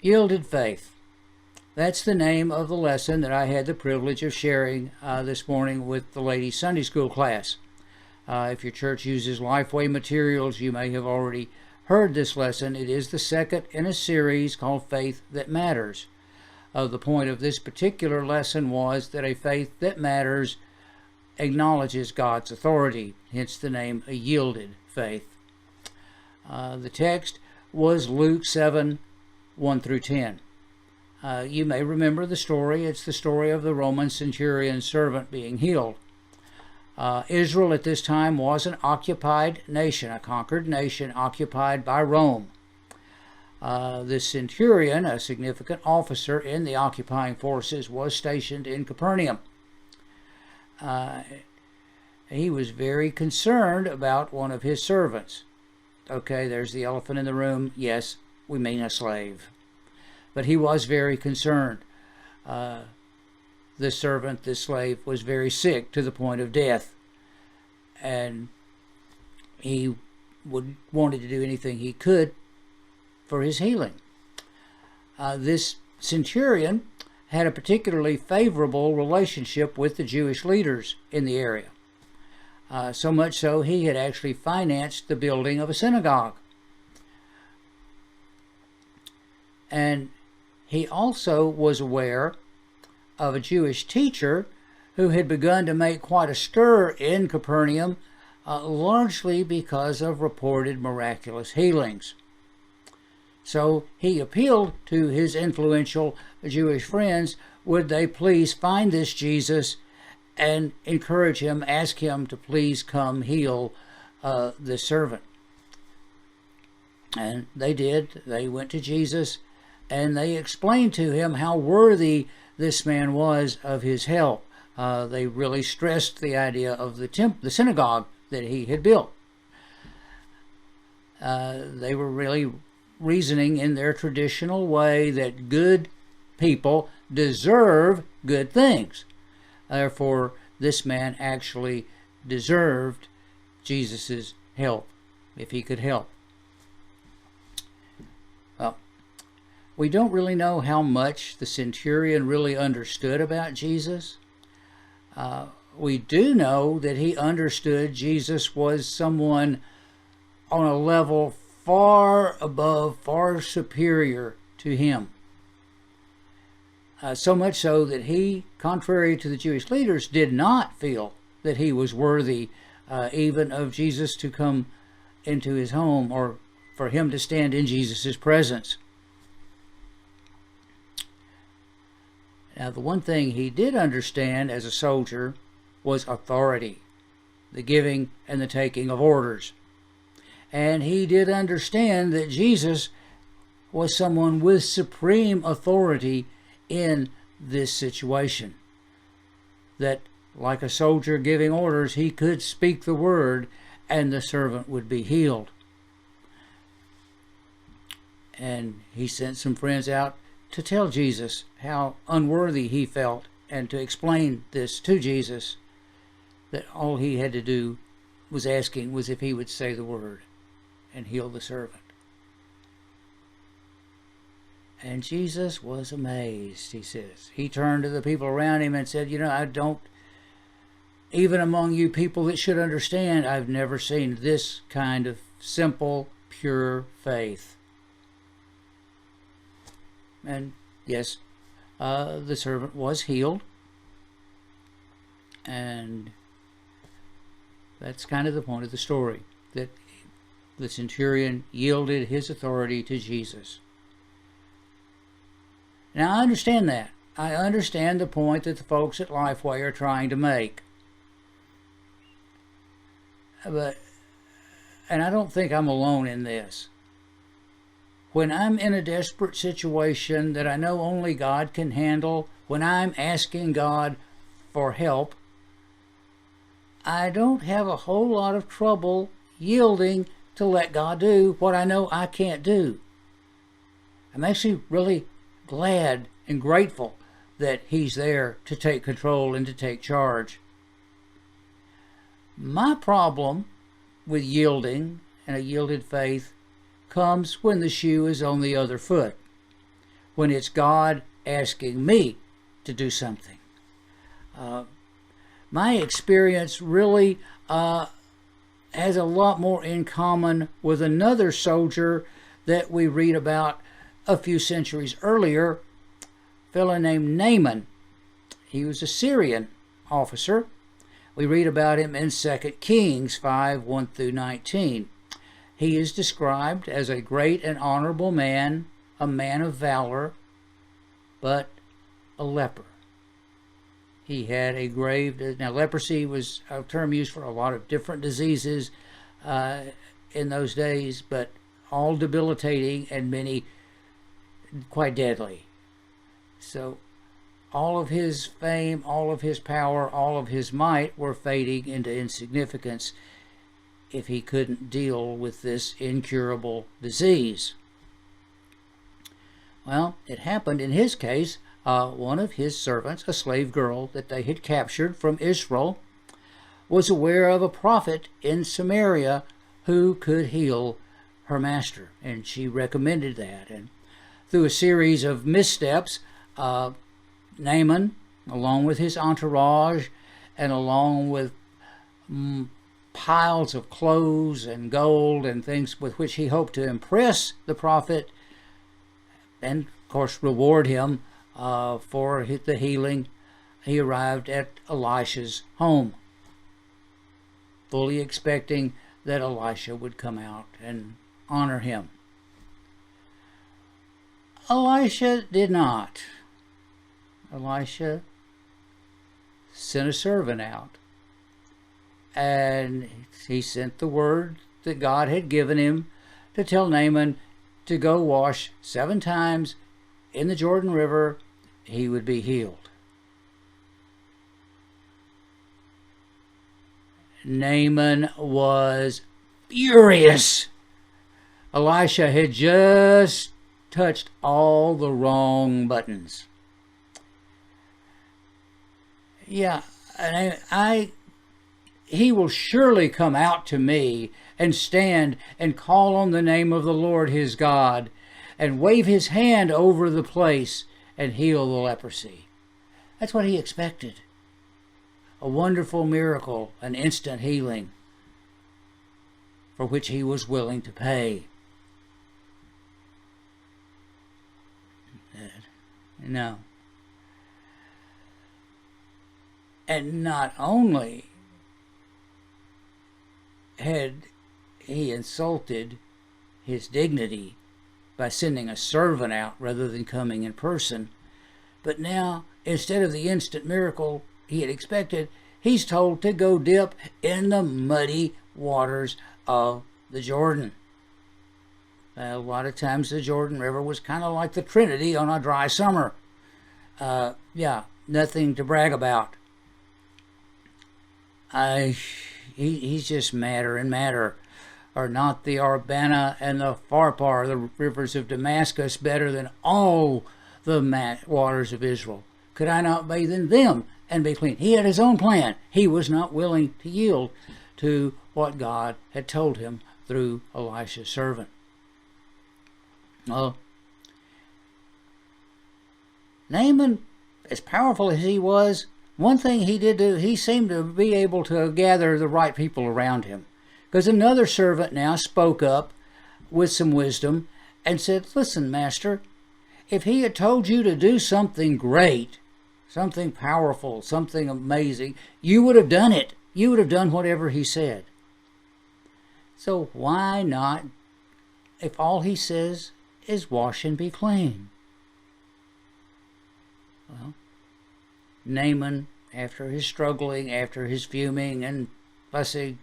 Yielded faith. That's the name of the lesson that I had the privilege of sharing this morning with the ladies' Sunday school class. If your church uses Lifeway materials, you may have already heard this lesson. It is the second in a series called Faith That Matters. The point of this particular lesson was that a faith that matters acknowledges God's authority, hence the name a yielded faith. The text was Luke 7, 1 through 10. You may remember the story. It's the story of the Roman centurion's servant being healed. Israel at this time was an occupied nation, a conquered nation occupied by Rome. This centurion, a significant officer in the occupying forces, was stationed in Capernaum. He was very concerned about one of his servants. Okay, there's the elephant in the room. Yes, we mean a slave. But he was very concerned. This servant, this slave, was very sick to the point of death. And he wanted to do anything he could for his healing. This centurion had a particularly favorable relationship with the Jewish leaders in the area. So much so, he had actually financed the building of a synagogue. And he also was aware of a Jewish teacher who had begun to make quite a stir in Capernaum, largely because of reported miraculous healings. So he appealed to his influential Jewish friends, would they please find this Jesus and encourage him, ask him to please come heal the servant. And they did. They went to Jesus and they explained to him how worthy this man was of his help. They really stressed the idea of the synagogue that he had built. They were really reasoning in their traditional way that good people deserve good things. Therefore, this man actually deserved Jesus' help, if he could help. Well, we don't really know how much the centurion really understood about Jesus. We do know that he understood Jesus was someone on a level far above, far superior to him. So much so that he, contrary to the Jewish leaders, did not feel that he was worthy even of Jesus to come into his home or for him to stand in Jesus' presence. Now, the one thing he did understand as a soldier was authority, the giving and the taking of orders. And he did understand that Jesus was someone with supreme authority in this situation. That, like a soldier giving orders, he could speak the word and the servant would be healed. And he sent some friends out to tell Jesus how unworthy he felt and to explain this to Jesus, that all he had to do was asking was if he would say the word and heal the servant. And Jesus was amazed, he says. He turned to the people around him and said, even among you people that should understand, I've never seen this kind of simple, pure faith. And yes, the servant was healed. And that's kind of the point of the story, that the centurion yielded his authority to Jesus. Now, I understand that. I understand the point that the folks at Lifeway are trying to make. And I don't think I'm alone in this. When I'm in a desperate situation that I know only God can handle, when I'm asking God for help, I don't have a whole lot of trouble yielding to let God do what I know I can't do. I'm actually really glad and grateful that He's there to take control and to take charge. My problem with yielding and a yielded faith comes when the shoe is on the other foot, when it's God asking me to do something. My experience really has a lot more in common with another soldier that we read about a few centuries earlier, a fellow named Naaman. He was a Syrian officer. We read about him in 2 Kings 5, 1 through 19. He is described as a great and honorable man, a man of valor, but a leper. He had a grave. Now, leprosy was a term used for a lot of different diseases in those days, but all debilitating and many quite deadly. So all of his fame, all of his power, all of his might were fading into insignificance if he couldn't deal with this incurable disease. Well, it happened in his case. One of his servants, a slave girl that they had captured from Israel, was aware of a prophet in Samaria who could heal her master, and she recommended that. And through a series of missteps, Naaman, along with his entourage and along with piles of clothes and gold and things with which he hoped to impress the prophet and, of course, reward him for the healing, he arrived at Elisha's home, fully expecting that Elisha would come out and honor him. Elisha did not. Elisha sent a servant out, and he sent the word that God had given him to tell Naaman to go wash 7 times in the Jordan River. He would be healed. Naaman was furious. Elisha had just touched all the wrong buttons. Yeah, he will surely come out to me and stand and call on the name of the Lord his God and wave his hand over the place and heal the leprosy. That's what he expected. A wonderful miracle, an instant healing, for which he was willing to pay. No. And not only had he insulted his dignity by sending a servant out rather than coming in person, but now, instead of the instant miracle he had expected, he's told to go dip in the muddy waters of the Jordan. A lot of times the Jordan River was kind of like the Trinity on a dry summer. Nothing to brag about. He's just madder and madder. Are not the Abana and the Pharpar, the rivers of Damascus, better than all the waters of Israel? Could I not bathe in them and be clean? He had his own plan. He was not willing to yield to what God had told him through Elisha's servant. Well, Naaman, as powerful as he was, one thing he did do, he seemed to be able to gather the right people around him. Because another servant now spoke up with some wisdom and said, "Listen, master, if he had told you to do something great, something powerful, something amazing, you would have done it. You would have done whatever he said. So why not, if all he says is wash and be clean?" Well, Naaman, after his struggling, after his fuming and fussing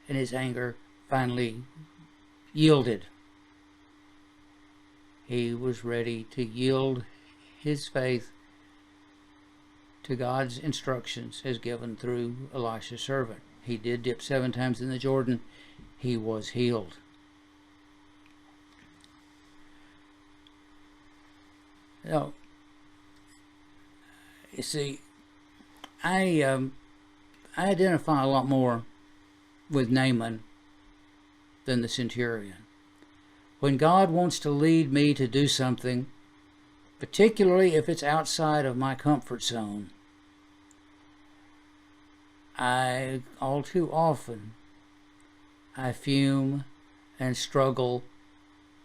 and his anger, finally yielded. He was ready to yield his faith to God's instructions as given through Elisha's servant. He did dip 7 times in the Jordan. He was healed. Now, you see, I identify a lot more with Naaman than the centurion. When God wants to lead me to do something, particularly if it's outside of my comfort zone. All too often, I fume and struggle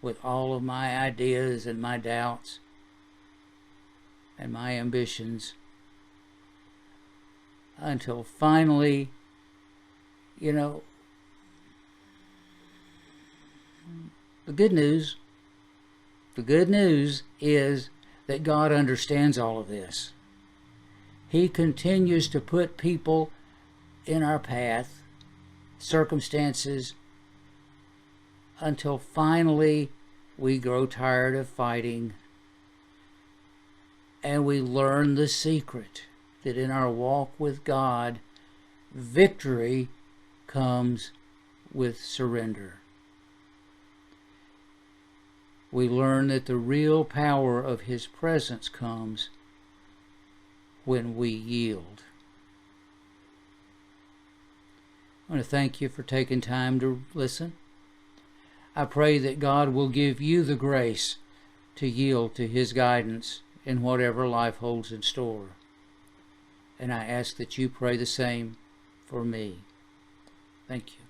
with all of my ideas and my doubts and my ambitions until finally, the good news is that God understands all of this. He continues to put people in our path, circumstances, until finally we grow tired of fighting and we learn the secret that in our walk with God, victory comes with surrender. We learn that the real power of His presence comes when we yield. I want to thank you for taking time to listen. I pray that God will give you the grace to yield to His guidance in whatever life holds in store. And I ask that you pray the same for me. Thank you.